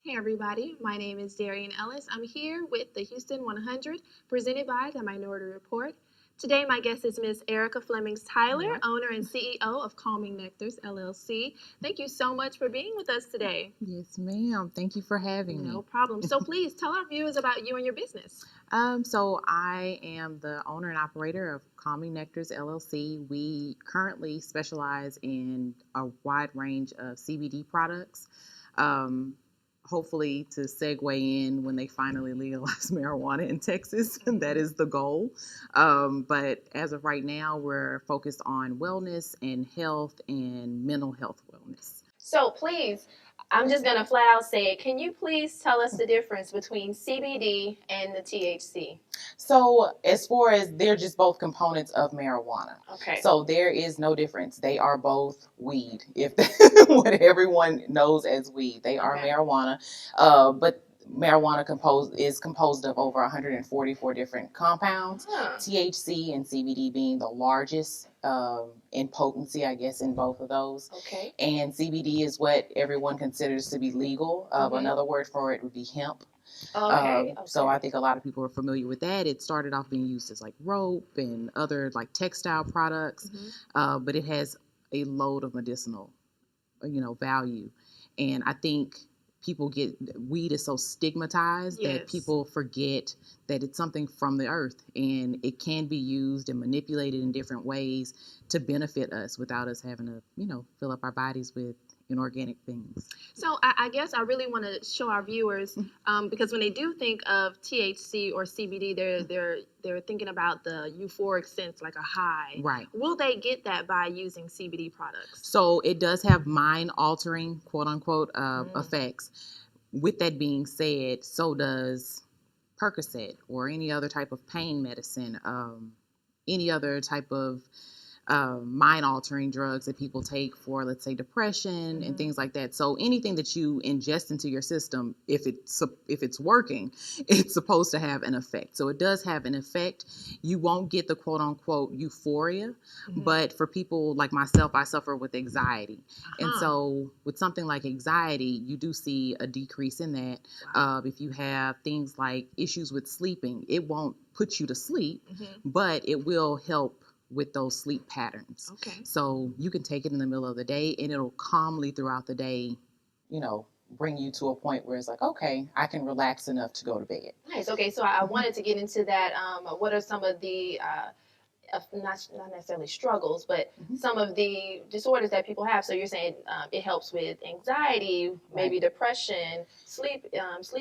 Hey everybody, my name is Darian Ellis. I'm here with the Houston 100 presented by the Minority Report. Today my guest is Miss Erica Flemings All Tyler, right. owner and CEO of Calming Nectars LLC. Thank you so much for being with us today. Yes, ma'am. Thank you for having No me. problem. So please tell our viewers about you and your business. So I am the owner and operator of Calming Nectars LLC. We currently specialize in a wide range of CBD products. Um, Hopefully to segue in when they finally legalize marijuana in Texas. That is the goal. But as of right now, we're focused on wellness and health and mental health wellness. So please, I'm just going to flat out say it. Can you please tell us the difference between CBD and the THC? So, as far as they're just both components of marijuana. Okay. So, there is no difference. They are both weed. If what everyone knows as weed, they are Okay. marijuana. But marijuana is composed of over 144 different compounds. Huh. THC and CBD being the largest in potency, I guess, in both of those. Okay. And CBD is what everyone considers to be legal. Another word for it would be hemp. Okay. So I think a lot of people are familiar with that. It started off being used as like rope and other like textile products, but it has a load of medicinal, value. And I think people get weed is so stigmatized that people forget that it's something from the earth and it can be used and manipulated in different ways to benefit us without us having to, fill up our bodies with inorganic things. So I guess I really want to show our viewers because when they do think of THC or CBD, they're thinking about the euphoric sense, like a high. Right. Will they get that by using CBD products? So it does have mind altering, quote unquote, effects. With that being said, so does Percocet or any other type of pain medicine, any other type of mind altering drugs that people take for, let's say, depression and things like that. So anything that you ingest into your system, if it's working, it's supposed to have an effect. So it does have an effect. You won't get the quote unquote euphoria, but for people like myself, I suffer with anxiety, and so with something like anxiety, you do see a decrease in that. If you have things like issues with sleeping, it won't put you to sleep, but it will help with those sleep patterns. Okay. So you can take it in the middle of the day and it'll calmly throughout the day, bring you to a point where it's like, okay, I can relax enough to go to bed. Nice. Okay, so I wanted to get into that. What are some of the not necessarily struggles, but some of the disorders that people have? So you're saying it helps with anxiety, maybe depression, sleep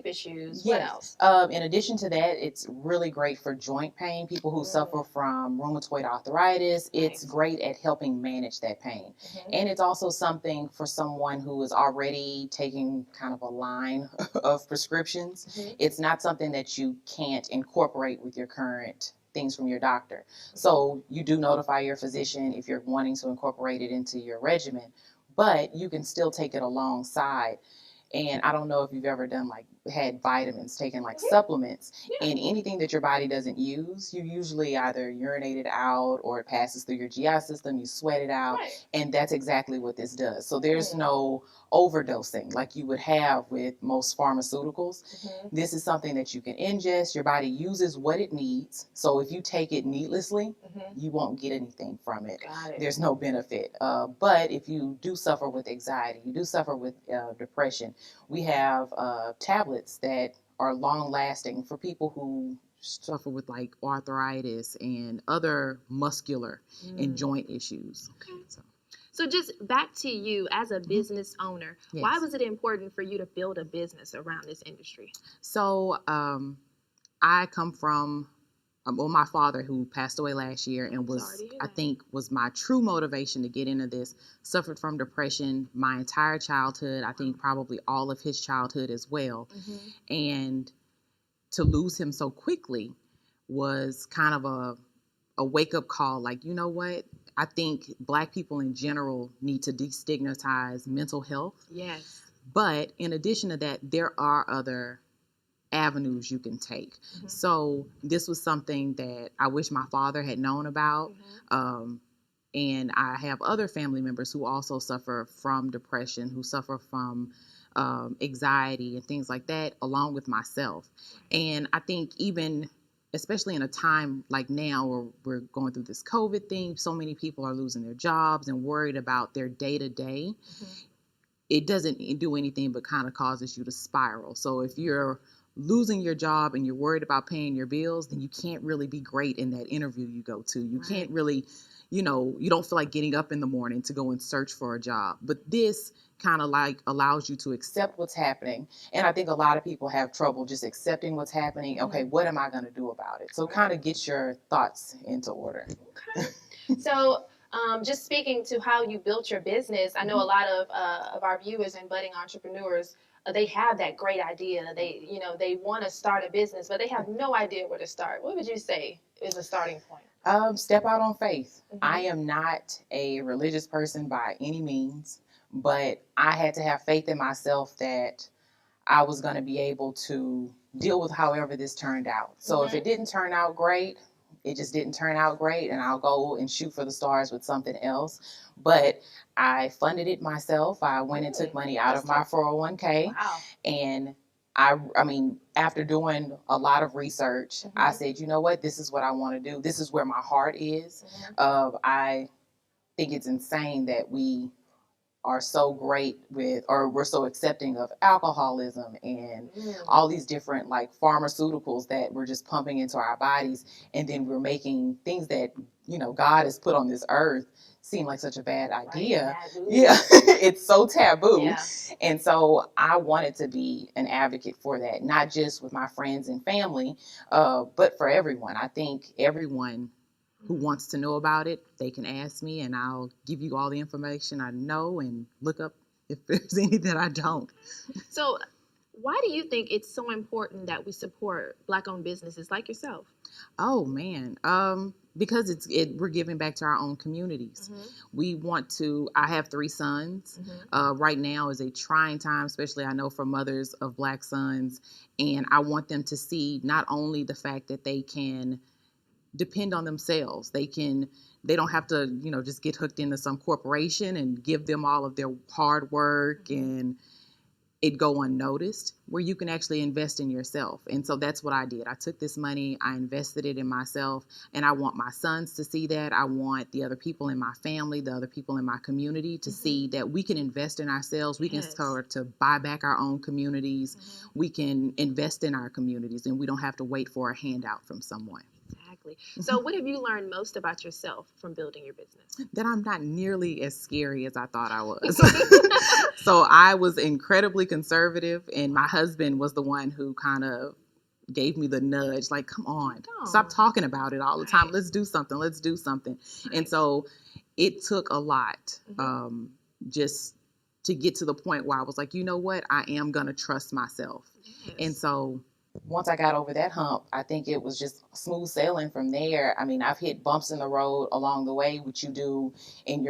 issues. What else? In addition to that, it's really great for joint pain. People who suffer from rheumatoid arthritis, it's great at helping manage that pain. And it's also something for someone who is already taking kind of a line of prescriptions. It's not something that you can't incorporate with your current things from your doctor. So you do notify your physician if you're wanting to incorporate it into your regimen, but you can still take it alongside. And I don't know if you've ever done like had vitamins, taken like supplements, and anything that your body doesn't use, you usually either urinate it out or it passes through your GI system, you sweat it out, and that's exactly what this does. So there's no overdosing like you would have with most pharmaceuticals. This is something that you can ingest. Your body uses what it needs. So if you take it needlessly, you won't get anything from it. There's no benefit. But if you do suffer with anxiety, you do suffer with depression, we have tablets that are long lasting for people who suffer with like arthritis and other muscular and joint issues. Okay. So just back to you as a business owner, why was it important for you to build a business around this industry? So I come from my father, who passed away last year and was, I think, was my true motivation to get into this, suffered from depression my entire childhood. I think probably all of his childhood as well. And to lose him so quickly was kind of a wake-up call. Like, you know what? I think Black people in general need to destigmatize mental health. Yes. But in addition to that, there are other avenues you can take. So this was something that I wish my father had known about. And I have other family members who also suffer from depression, who suffer from anxiety and things like that, along with myself. And I think even, especially in a time like now where we're going through this COVID thing, so many people are losing their jobs and worried about their day-to-day. It doesn't do anything but kind of causes you to spiral. So if you're losing your job and you're worried about paying your bills, then you can't really be great in that interview you go to. You can't really, you don't feel like getting up in the morning to go and search for a job. But this kind of like allows you to accept what's happening. And I think a lot of people have trouble just accepting what's happening. Okay, what am I going to do about it? So kind of get your thoughts into order. Okay. So just speaking to how you built your business, I know a lot of our viewers and budding entrepreneurs, they have that great idea. They want to start a business, but they have no idea where to start. What would you say is a starting point? Step out on faith. I am not a religious person by any means, but I had to have faith in myself that I was going to be able to deal with however this turned out. So if it didn't turn out great, it just didn't turn out great, and I'll go and shoot for the stars with something else. But I funded it myself. I went and took money out of my 401k. Wow. And I mean, after doing a lot of research, I said, you know what, this is what I want to do. This is where my heart is. I think it's insane that we are so great with, or we're so accepting of alcoholism and all these different like pharmaceuticals that we're just pumping into our bodies. And then we're making things that, God has put on this earth seem like such a bad idea. Yeah, it's so taboo. Yeah. And so I wanted to be an advocate for that, not just with my friends and family, but for everyone. I think everyone who wants to know about it, they can ask me and I'll give you all the information I know and look up if there's any that I don't. So why do you think it's so important that we support Black-owned businesses like yourself? Oh, man. Because we're giving back to our own communities. We want to, I have 3 sons. Right now is a trying time, especially I know for mothers of Black sons. And I want them to see not only the fact that they can depend on themselves. They don't have to, just get hooked into some corporation and give them all of their hard work and it go unnoticed, where you can actually invest in yourself. And so that's what I did. I took this money, I invested it in myself, and I want my sons to see that. I want the other people in my family, the other people in my community to see that we can invest in ourselves. We can start to buy back our own communities. We can invest in our communities, and we don't have to wait for a handout from someone. Exactly. So what have you learned most about yourself from building your business? That I'm not nearly as scary as I thought I was. So I was incredibly conservative, and my husband was the one who kind of gave me the nudge, like, come on, stop talking about it all the time. Let's do something. Let's do something. And so it took a lot just to get to the point where I was like, you know what? I am going to trust myself. And so once I got over that hump, I think it was just smooth sailing from there. I mean, I've hit bumps in the road along the way, which you do in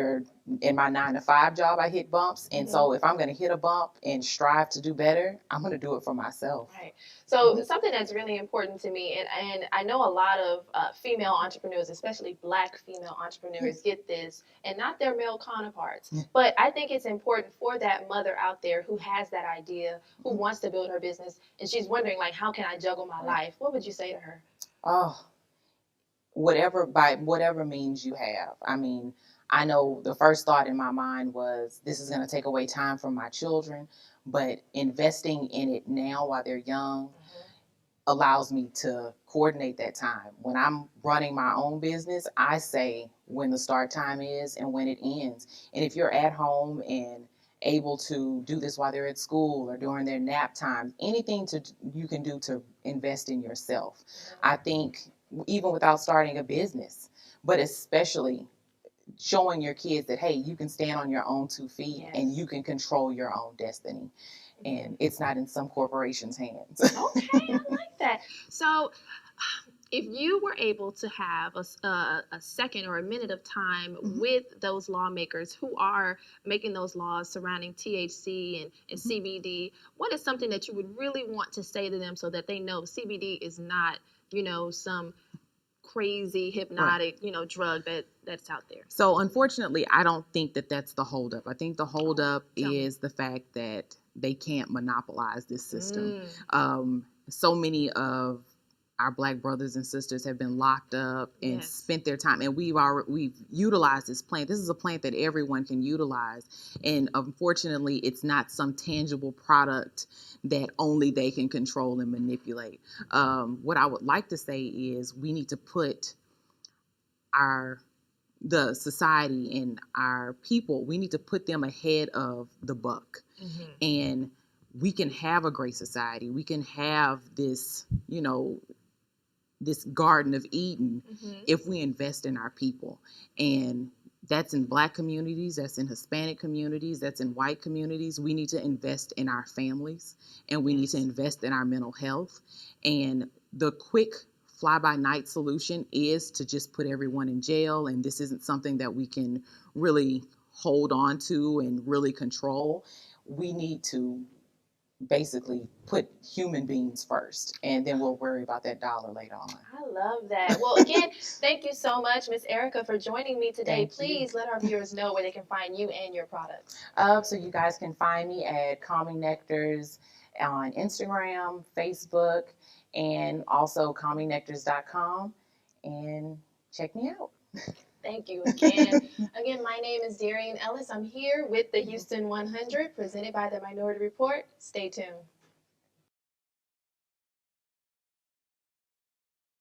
my 9-to-5 job. I hit bumps. And so if I'm going to hit a bump and strive to do better, I'm going to do it for myself. Right. So something that's really important to me, and I know a lot of female entrepreneurs, especially Black female entrepreneurs, get this, and not their male counterparts. But I think it's important for that mother out there who has that idea, who wants to build her business, and she's wondering, like, how can I juggle my life? What would you say to her? Oh, by whatever means you have. I mean, I know the first thought in my mind was, this is going to take away time from my children, but investing in it now while they're young allows me to coordinate that time. When I'm running my own business, I say when the start time is and when it ends. And if you're at home and able to do this while they're at school or during their nap time, anything you can do to invest in yourself. I think even without starting a business, but especially showing your kids that, hey, you can stand on your own 2 feet and you can control your own destiny. And it's not in some corporation's hands. Okay, I like that. So if you were able to have a second or a minute of time with those lawmakers who are making those laws surrounding THC and CBD, what is something that you would really want to say to them so that they know CBD is not, some crazy hypnotic, drug that's out there? So unfortunately, I don't think that that's the holdup. I think the holdup is the fact that they can't monopolize this system. So many of our Black brothers and sisters have been locked up and spent their time, and we've utilized this plant. This is a plant that everyone can utilize, and unfortunately, it's not some tangible product that only they can control and manipulate. What I would like to say is we need to put the society and our people, we need to put them ahead of the buck. And we can have a great society. We can have this, this Garden of Eden if we invest in our people. And that's in Black communities, that's in Hispanic communities, that's in white communities. We need to invest in our families, and we need to invest in our mental health. And the quick fly-by-night solution is to just put everyone in jail, and this isn't something that we can really hold on to and really control. We need to basically put human beings first, and then we'll worry about that dollar later on. I love that. Well, again, thank you so much, Miss Erica, for joining me today. Please let our viewers know where they can find you and your products. So you guys can find me at Calming Nectars on Instagram, Facebook, and also calmingnectars.com, and check me out. Thank you again. Again, my name is Darian Ellis. I'm here with the Houston 100, presented by the Minority Report. Stay tuned.